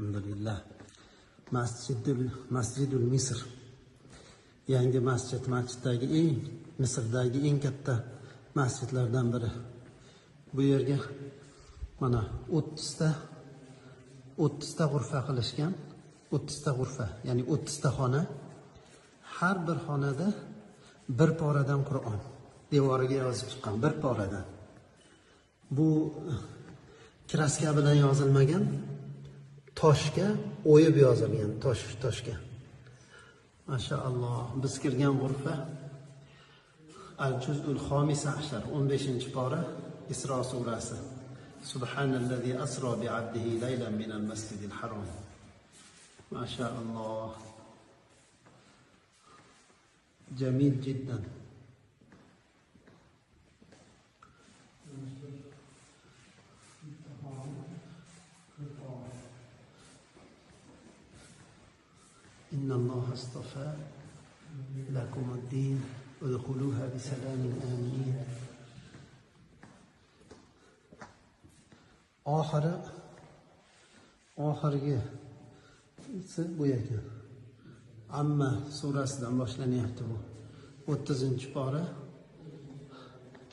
Alhamdulillah. Masjidul Misr. Yangi masjiddagi Misrdagi eng katta masjidlardan biri. Bu yerga mana 30 ta g'urfa qilishgan. 30 ta g'urfa, ya'ni 30 ta xona. Har bir xonada bir poradan Qur'on devoriga yozib chiqqan, bir poradan. Bu kraska bilan yozilmagan, toshga o'yib yozilgan, toshga. Mashaalloh, biz kirgan g'urfa Al-Juz'ul Xomisa ashar, 15-pora, Isro surasi. Subhanallazi asro bi 'abdihi laylan minal masjidil harom. Mashaalloh. Jamil jiddan. إن الله اصطفى لكم الدين ادخلوها بسلام آمنين. oxirgi bu ekan. Amma surasidan boshlanyapti bu. 30-pora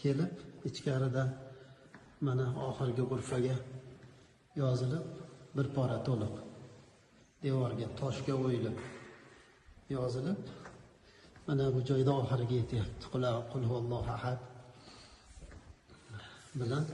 kelib, ichkarida mana oxirgi g'urfaga yozilib, bir pora to'liq devorga toshga o'yilib yozilib, mana bu joyda oxiriga yetyapti. Qul huvallohu ahad bilan